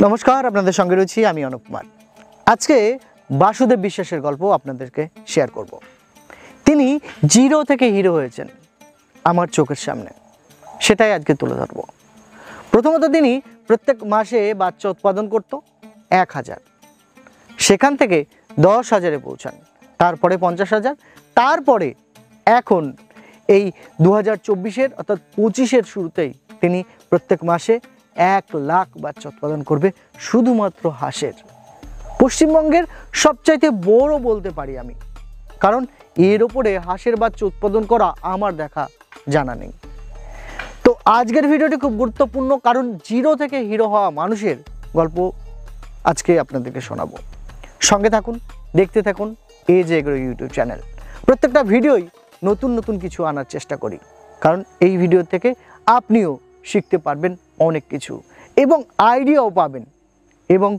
নমস্কার, আপনাদের সঙ্গে রয়েছি আমি অনুপ কুমার। আজকে বাসুদেব বিশ্বাসের গল্প আপনাদেরকে শেয়ার করব। তিনি জিরো থেকে হিরো হয়েছেন আমার চোখের সামনে, সেটাই আজকে তুলে ধরব। প্রথমত তিনি প্রত্যেক মাসে বাচ্চা উৎপাদন করত 1000, সেখান থেকে 10,000-এ পৌঁছান, তারপরে 50,000, তারপরে এখন এই 2024-এর অর্থাৎ 25-এর শুরুতেই তিনি প্রত্যেক মাসে 1 লাখ বাচ্চা উৎপাদন করবে শুধুমাত্র হাঁসের। পশ্চিমবঙ্গের সবচাইতে বড় বলতে পারি আমি, কারণ এর ওপরে হাঁসের বাচ্চা উৎপাদন করা আমার দেখা জানা নেই। তো আজকের ভিডিওটি খুব গুরুত্বপূর্ণ, কারণ জিরো থেকে হিরো হওয়া মানুষের গল্প আজকে আপনাদেরকে শোনাবো। সঙ্গে থাকুন, দেখতে থাকুন এজ এগ্রো ইউটিউব চ্যানেল। প্রত্যেকটা ভিডিওই নতুন নতুন কিছু আনার চেষ্টা করি, কারণ এই ভিডিও থেকে আপনিও শিখতে পারবেন অনেক কিছু এবং আইডিয়াও পাবেন এবং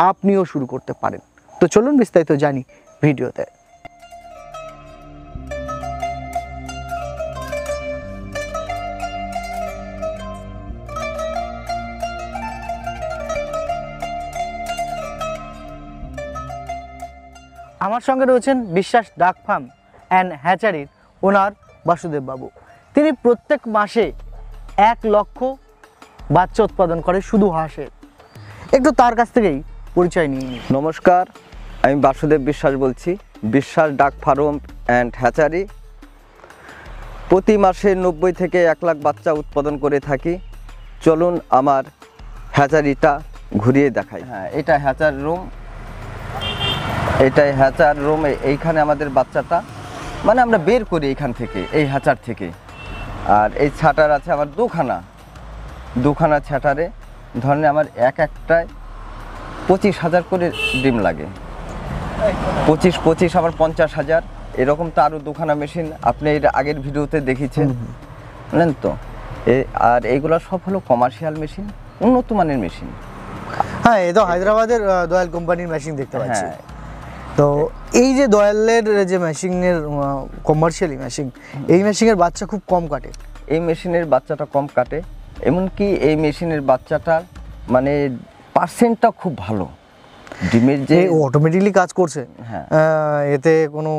আপনিও শুরু করতে পারেন। তো চলুন বিস্তারিত জানি ভিডিওতে। আমার সঙ্গে রয়েছেন বিশ্বাস ডাক ফার্ম অ্যান্ড হ্যাচারির ওনার বাসুদেব বাবু। তিনি প্রত্যেক মাসে 1 লক্ষ বাচ্চা উৎপাদন করে শুধু হাঁসের। একটু তার কাছ থেকেই পরিচয় নিয়ে নিই। নমস্কার, আমি বাসুদেব বিশ্বাস বলছি, বিশ্বাস ডাক ফার্ম অ্যান্ড হ্যাচারি। প্রতি মাসে 90 থেকে 1 লাখ বাচ্চা উৎপাদন করে থাকি। চলুন আমার হ্যাচারিটা ঘুরিয়ে দেখাই। হ্যাঁ, এটা হ্যাচার রুম, এটাই হ্যাচার রুম। এইখানে আমাদের বাচ্চাটা মানে আমরা বের করি এইখান থেকে, এই হ্যাচার থেকে। আর এই ছাটার আছে আমার দুখানা ছাটারে ধরেন আমার একটায় 25,000 করে ডিম লাগে। 25 আবার 50,000, এরকম তো আরও 2খানা মেশিন আপনি এর আগের ভিডিওতে দেখেছেন, বুঝলেন তো। আর এইগুলো সব হলো কমার্শিয়াল মেশিন, উন্নত মানের মেশিন। হ্যাঁ, এই তো হায়দ্রাবাদের দয়াল কোম্পানির মেশিন দেখতে পাচ্ছি। হ্যাঁ, তো এই যে দয়ালের যে মেশিনের কমার্শিয়ালি মেশিন, এই মেশিনের বাচ্চা খুব কম কাটে। এই মেশিনের বাচ্চাটা কম কাটে, এমনকি এই মেশিনের বাচ্চাটার মানে পার্সেন্টটা খুব ভালো। ডিমের যে অটোমেটিকলি কাজ করছে, হ্যাঁ, এতে কোনো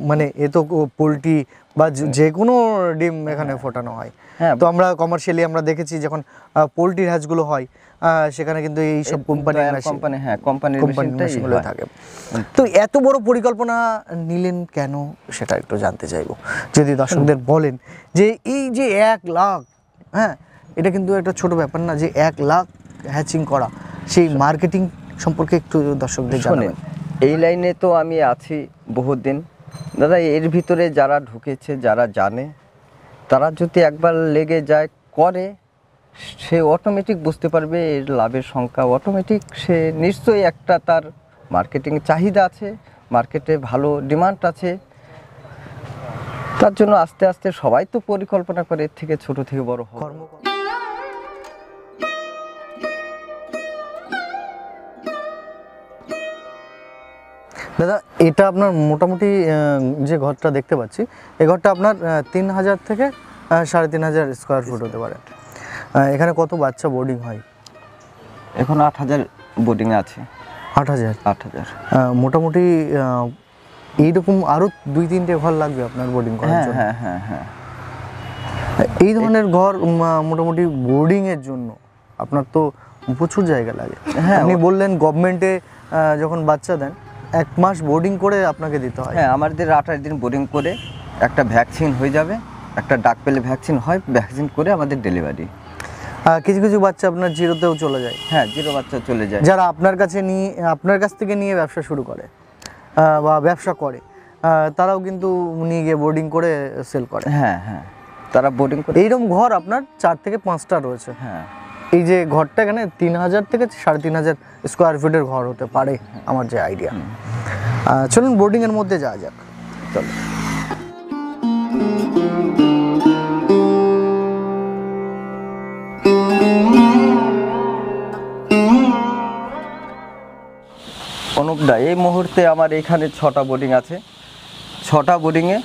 মানে এ তো পোলট্রি বা যে কোনো ডিম এখানে ফোটানো হয়। হ্যাঁ, তো আমরা কমার্শিয়ালি আমরা দেখেছি যখন পোলট্রির হ্যাচগুলো হয়, সেখানে কিন্তু এই সব কোম্পানির মেশিনগুলো থাকে। তো এত বড় পরিকল্পনা নিলেন কেন, সেটা একটু জানতে চাইবো। যদি দর্শকদের বলেন যে এই যে 1 লাখ, হ্যাঁ, এটা কিন্তু একটা ছোট ব্যাপার না, যে 1 লাখ হ্যাচিং করা, সেই মার্কেটিং সম্পর্কে একটু দর্শকদের জানাবেন। এই লাইনে তো আমি আছি বহুত দিন দাদা। এর ভিতরে যারা ঢুকেছে, যারা জানে, তারা যদি একবার লেগে যায় করে, সে অটোমেটিক বুঝতে পারবে এর লাভের সংখ্যা। অটোমেটিক সে নিশ্চয়ই একটা তার মার্কেটিং চাহিদা আছে, মার্কেটে ভালো ডিমান্ড আছে। তার জন্য আস্তে আস্তে সবাই তো পরিকল্পনা করে এর থেকে ছোট থেকে বড় হওয়ার। দাদা, এটা আপনার মোটামুটি যে ঘরটা দেখতে পাচ্ছি, এই ঘরটা আপনার 3,000 থেকে 3,500 স্কোয়ার ফুট হতে পারে। এখানে কত বাচ্চা বোর্ডিং হয়? এখন 8,000 বোর্ডিং আছে। 8,000 মোটামুটি এইরকম আরও 2-3টে ঘর লাগবে আপনার বোর্ডিং করার জন্য। হ্যাঁ হ্যাঁ হ্যাঁ, এই ধরনের ঘর মোটামুটি বোর্ডিংয়ের জন্য আপনার তো প্রচুর জায়গা লাগে। হ্যাঁ, আপনি বললেন গভর্নমেন্টে যখন বাচ্চা দেন 1 মাস বোর্ডিং করে আপনাকে দিতে হয়। হ্যাঁ, আমাদের 28 দিন বোর্ডিং করে একটা ভ্যাকসিন হয়ে যাবে, একটা ডাক পেলে ভ্যাকসিন হয়, ভ্যাকসিন করে আমাদের ডেলিভারি। কিছু কিছু বাচ্চা আপনার জিরোতেও চলে যায়। হ্যাঁ, জিরো বাচ্চা চলে যায়, যারা আপনার কাছ থেকে নিয়ে ব্যবসা শুরু করে বা ব্যবসা করে, তারাও কিন্তু নিয়ে গিয়ে বোর্ডিং করে সেল করে। হ্যাঁ হ্যাঁ, তারা বোর্ডিং করে। এইরকম ঘর আপনার 4 থেকে 5টা রয়েছে। হ্যাঁ, এই যে ঘরটা এখানে 3,000 থেকে 3,500 স্কোয়ার ফিটের ঘর হতে পারে আমার যে আইডিয়া। চলুন বোর্ডিংয়ের মধ্যে যাওয়া যাক। চলো। অনুপদা, এই মুহূর্তে আমার এখানে 6টা বোর্ডিং আছে। 6টা বোর্ডিংয়ে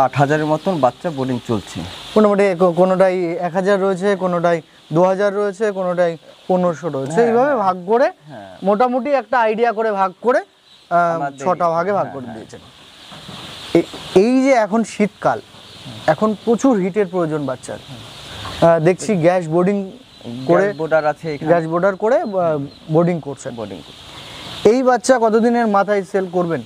8,000-এর মতন বাচ্চা বোর্ডিং চলছে। মোটামুটি কোনোটাই 1,000 রয়েছে, কোনোটাই 2000 রয়েছে, কোনোটাই 1500 রয়েছে, হ্যাঁ, এইভাবে ভাগ করে হ্যাঁ। মোটামুটি একটা আইডিয়া করে ভাগ করে আমাদের- 6টা ভাগে ভাগ করে দিয়েছেন। এই যে এখন শীতকাল, এখন প্রচুর হিটের প্রয়োজন বাচ্চার, দেখছি গ্যাস বোর্ডিং করে, বোর্ডার আছে এখানে, গ্যাস বোর্ডার করে বোর্ডিং করছেন। বোর্ডিং। এই বাচ্চা কতদিনের মাথায় সেল করবেন?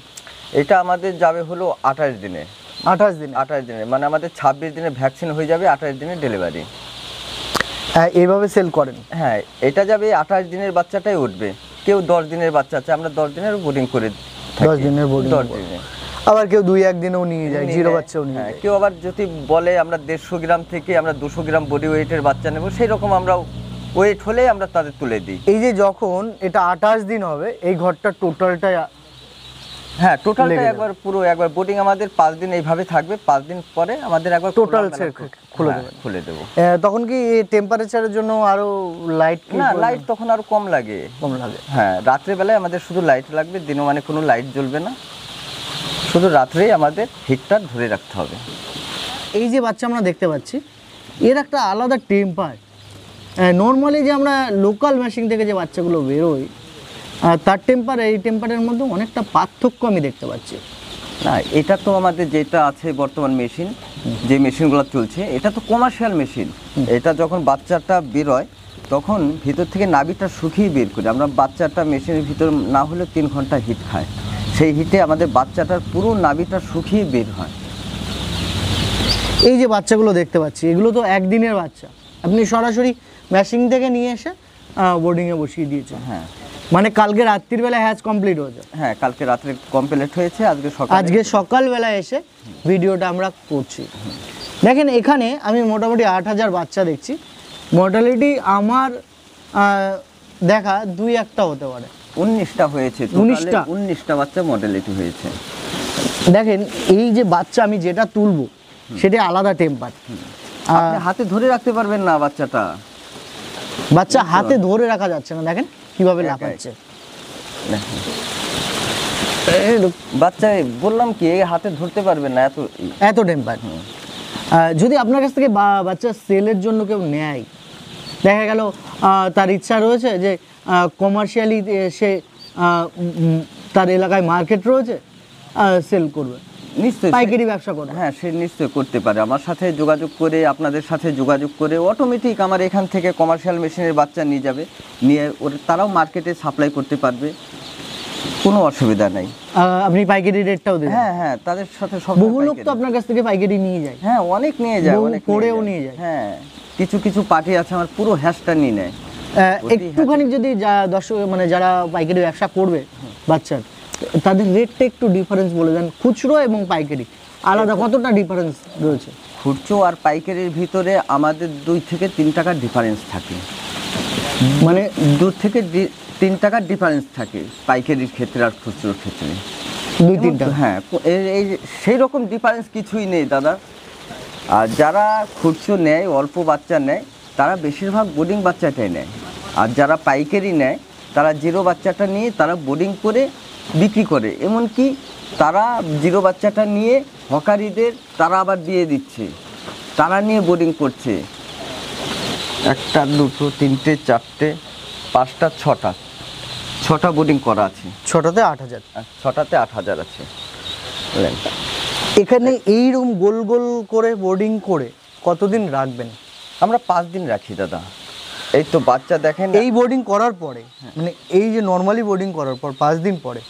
এটা আমাদের যাবে হলো 28 দিনে। 28 দিনে? 28 দিনে মানে আমাদের 26 দিনে ভ্যাকসিন হয়ে যাবে, 28 দিনে ডেলিভারি। এইভাবে সেল করেন? হ্যাঁ, এটা যাবে 28 দিনের বাচ্চাটাই উঠবে। কেউ 10 দিনের বাচ্চা আছে, আমরা 10 দিনের বোর্ডিং করে থাকি। 10 দিনের boarding 10 করে। দিনে। আবার কেউ 2-1 দিনেও নিয়ে যায়, জিরো বাচ্চাও নিয়ে হ্যাঁ, যায়। কেউ আবার যদি বলে আমরা 150 গ্রাম থেকে আমরা 200 গ্রাম বডি ওয়েটের বাচ্চা নেব, সেই রকম আমরা ওয়েট হলে আমরা তাদের তুলে দিই। এই যে যখন এটা 28 দিন হবে, এই ঘরটা টোটালটা হ্যাঁ, টোটালটা লেগে যাবে। একবার পুরো একবার বোর্ডিং আমাদের 5 দিন এইভাবে থাকবে, 5 দিন পরে আমাদের একবার Total খোলামেলা set খুলে হ্যাঁ, দেবেন। খুলে দেবো। তখন কি টেম্পারেচারের জন্য আরো লাইট না, লাইট তখন আরো কম লাগে। কম লাগে? হ্যাঁ, রাত্রেবেলায় আমাদের শুধু লাইট লাগবে, দিনে মানে কোনো লাইট জ্বলবে না, শুধু রাত্রেই আমাদের হিটটা ধরে রাখতে হবে। এই যে বাচ্চা আমরা দেখতে পাচ্ছি, এর একটা আলাদা টেম্পার। নর্মালি যে আমরা লোকাল মেশিন থেকে যে বাচ্চাগুলো বেরোয়, তার টেম্পার এই টেম্পারের মধ্যে অনেকটা পার্থক্য আমি দেখতে পাচ্ছি। না, এটা তো আমাদের যেটা আছে বর্তমান মেশিন, যে মেশিনগুলো চলছে, এটা তো কমার্শিয়াল মেশিন। এটা যখন বাচ্চাটা বেরোয় তখন ভিতর থেকে নাভিটা শুকিয়ে বের করে আমরা, বাচ্চাটা মেশিনের ভিতর না হলে 3 ঘন্টা হিট খায়, সেই হিটে আমাদের বাচ্চাটার পুরো নাভিটা শুকিয়ে বের হয়। এই যে বাচ্চাগুলো দেখতে পাচ্ছি, এগুলো তো একদিনের বাচ্চা, আপনি সরাসরি মেশিন থেকে নিয়ে এসে বোর্ডিংয়ে বসিয়ে দিয়েছেন। হ্যাঁ, মানে কালকে রাত্রির বেলা হ্যাচ কমপ্লিট হয়েছে? হ্যাঁ, কালকে রাত্রে কমপ্লিট হয়েছে, আজকে সকালবেলা এসে ভিডিওটা আমরা করছি। দেখেন এখানে আমি মোটামুটি 8000 বাচ্চা দেখছি। মর্টালিটি আমার দেখা 2-1টা হতে পারে। 19টা হয়েছে, 19টা? 19টা বাচ্চা মডেলিটি হয়েছে। দেখেন এই যে বাচ্চা আমি যেটা তুলবো সেটা আলাদা টেম্পার। আপনি হাতে ধরে রাখতে পারবেন না বাচ্চাটা, বাচ্চা হাতে ধরে রাখা যাচ্ছে না, দেখেন কিভাবে একাই। লাফাচ্ছে। দেখেন। বাচ্চা বললাম কি, এই হাতে ধরতে পারবেন না, এত টেম্পার। যদি আপনার কাছ থেকে বাচ্চা সেলের জন্য কেউ নেয়, দেখা গেল তার ইচ্ছা রয়েছে যে কমার্শিয়ালি সে তার এলাকায় মার্কেট রয়েছে, সেল করবে, নিশ্চয়ই পাইকারি ব্যবসা করবে। হ্যাঁ, সে নিশ্চয়ই করতে পারে। আমার সাথে যোগাযোগ করে, আপনাদের সাথে যোগাযোগ করে অটোমেটিক আমার এখান থেকে কমার্শিয়াল মেশিনের বাচ্চা নিয়ে যাবে, নিয়ে তারাও মার্কেটে সাপ্লাই করতে পারবে, কোনো অসুবিধা নাই। আপনি পাইকারি রেটটাও দেবেন? হ্যাঁ, হ্যাঁ, তাদের সাথে সব বহু লোক তো আপনার কাছ থেকে পাইকারি নিয়ে যায়। হ্যাঁ, অনেক নিয়ে যায়, বহু অনেক পরেও নিয়ে যায়। হ্যাঁ, কিছু কিছু পার্টি আছে আমার পুরো হ্যাশটা নিয়ে নেয়। একটুখানি যদি দর্শক মানে যারা পাইকারি ব্যবসা করবে বাচ্চার, তাদের রেটটা একটু ডিফারেন্স বলে দেন, খুচরো এবং পাইকারি আলাদা কতটা ডিফারেন্স রয়েছে? খুচরো আর পাইকারির ভিতরে আমাদের 2 থেকে 3 টাকার ডিফারেন্স থাকে, মানে 2 থেকে 3 টাকার ডিফারেন্স থাকে পাইকারির ক্ষেত্রে আর খুচরোর ক্ষেত্রে। 2-3 টাকা? হ্যাঁ, এই সেই রকম ডিফারেন্স কিছুই নেই দাদা। আর যারা খুচরো নেয়, অল্প বাচ্চা নেয়, তারা বেশিরভাগ বোর্ডিং বাচ্চাটাই নেয়। আর যারা পাইকারি নেয় তারা জিরো বাচ্চাটা নিয়ে তারা বোর্ডিং করে বিক্রি করে, এমনকি তারা জিরো বাচ্চাটা নিয়ে হকারিদের তারা আবার দিয়ে দিচ্ছে, তারা নিয়ে বোর্ডিং করছে। 1টা 2টো 3টে 4টে 5টা 6টা বোর্ডিং করা আছে। 6টাতে 8000? আর 6টাতে 8000 আছে। বুঝলেন? এখানে এইরকম গোল গোল করে বোর্ডিং করে কতদিন রাখবেন? আমরা 5 দিন রাখি দাদা। এই তো বাচ্চা দেখেন, এই বোর্ডিং করার পরে, মানে এই যে নর্মালি বোর্ডিং করার পর 5 দিন পরে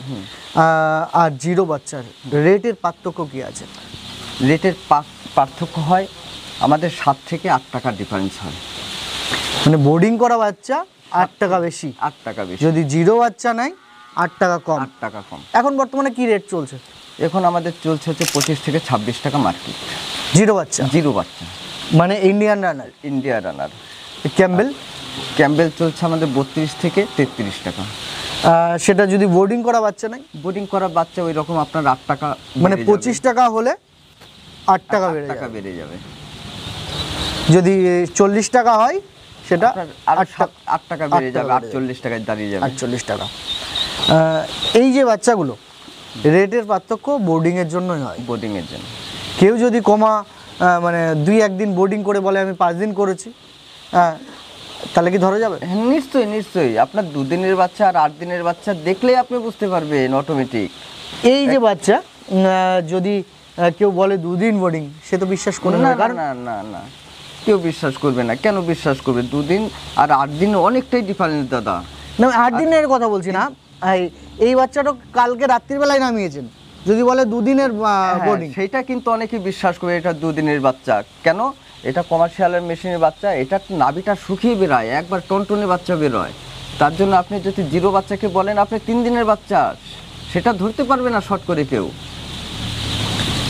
আর জিরো বাচ্চার রেটের পার্থক্য কি আছে? রেটের পার্থক্য হয় আমাদের 7 থেকে 8 টাকার ডিফারেন্স হয়। মানে বোর্ডিং করা বাচ্চা 8 টাকা বেশি, 8 টাকা বেশি। যদি জিরো বাচ্চা নাই 8 টাকা কম। 8 টাকা কম। এখন বর্তমানে কি রেট চলছে? এখন আমাদের চলছে হচ্ছে 25 থেকে 26 টাকা মার্কেট। জিরো বাচ্চা? জিরো বাচ্চা মানে Indian runner? India runner. Campbell? Campbell চলছে আমাদের 32 থেকে 33 টাকা। সেটা যদি বোর্ডিং করা বাচ্চা নাই? বোর্ডিং করা বাচ্চা ওই রকম আপনার 8 টাকা, মানে 25 টাকা হলে 8 টাকা বেড়ে টাকা যাবে। বেড়ে যাবে। যদি 40 টাকা হয় সেটা আপনার আরো 8 টাকা বেড়ে যাবে, 48 টাকায় দাঁড়িয়ে যাবে। 48 টাকা। এই যে বাচ্চাগুলো রেটের পার্থক্য বোর্ডিংয়ের জন্যই হয়। বোর্ডিংয়ের জন্য কেউ যদি মানে 2-1 দিন বোর্ডিং করে বলে আমি 5 দিন করেছি, তাহলে কি ধরা যাবে? হ্যাঁ, নিশ্চয়ই নিশ্চয়ই। আপনার 2 দিনের বাচ্চা আর 8 দিনের বাচ্চা দেখলেই আপনি বুঝতে পারবেন অটোমেটিক। এই যে বাচ্চা যদি কেউ বলে 2 দিন বোর্ডিং, সে তো বিশ্বাস করবে না না, না কারণ না না না, কেউ বিশ্বাস করবে না। কেন বিশ্বাস করবে? 2 দিন আর 8 দিন অনেকটাই ডিফারেন্স দাদা। না 8 দিনের কথা বলছি না, এই বাচ্চাটা কালকে রাত্রিবেলায় নামিয়েছেন, যদি বলে 2 দিনের বোর্ডিং, সেটা কিন্তু অনেকে বিশ্বাস করে এটা 2 দিনের বাচ্চা। কেন? এটা কমার্শিয়ালের মেশিনের বাচ্চা, এটা নাভিটা শুকিয়ে বেরোয়, একবার টনটনে বাচ্চা বেরোয়। তার জন্য আপনি যদি 0 বাচ্চাকে বলেন আপনি 3 দিনের বাচ্চা, সেটা ধরতে পারবে না শর্ট করে কেউ।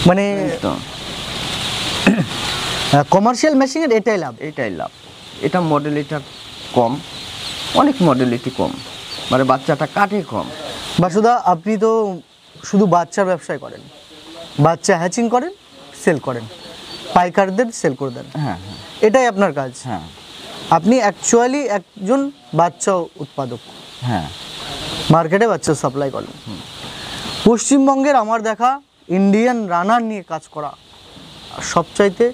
মানে তো কমার্শিয়াল মেশিনের এটাই লাভ। এইটাই লাভ। এটা মডেলিটি কম, অনেক মডেলিটি কম, মানে বাচ্চাটা কাটে কম। বাসুদা, আপনি তো শুধু বাচ্চার ব্যবসায় করেন, বাচ্চা হ্যাচিং করেন, সেল করেন, পাইকারদের সেল করে দেন, হ্যাঁ হ্যাঁ এটাই আপনার কাজ। হ্যাঁ আপনি অ্যাকচুয়ালি একজন বাচ্চা উৎপাদক, হ্যাঁ মার্কেটে বাচ্চা সাপ্লাই করেন। পশ্চিমবঙ্গের আমার দেখা ইন্ডিয়ান রানার নিয়ে কাজ করা সবচাইতে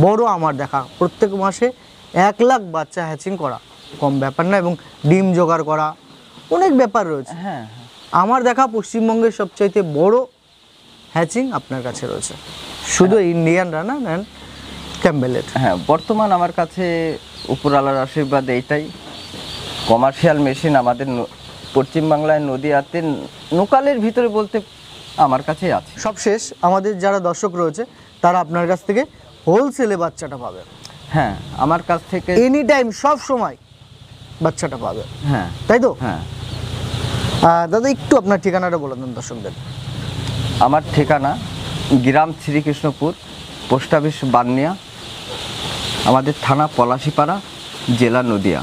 বড় আমার দেখা, প্রত্যেক মাসে 1 লাখ বাচ্চা হ্যাচিং করা কম ব্যাপার না, এবং ডিম জোগাড় করা অনেক ব্যাপার রয়েছে। হ্যাঁ আমার দেখা পশ্চিমবঙ্গের সবচাইতে বড় হ্যাচিং আপনার কাছে রয়েছে, শুধু ইন্ডিয়ান রানার অ্যান্ড ক্যাম্বেলের। হ্যাঁ, বর্তমান আমার কাছে উপরওয়ালার আশীর্বাদ এইটাই, কমার্শিয়াল মেশিন আমাদের পশ্চিমবাংলায় নদীয়াতে লোকালের ভিতরে বলতে আমার কাছেই আছে। সবশেষ আমাদের যারা দর্শক রয়েছে তারা আপনার কাছ থেকে হোলসেলে বাচ্চাটা পাবে। হ্যাঁ, আমার কাছ থেকে এনি টাইম, সব সময় বাচ্চাটা পাবে, হ্যাঁ তাই তো? হ্যাঁ। দাদা একটু আপনার ঠিকানাটা বলে দেন দর্শকদের। আমার ঠিকানা গ্রাম শ্রীকৃষ্ণপুর, পোস্ট অফিস বার্নিয়া, আমাদের থানা পলাশিপাড়া, জেলা নদিয়া।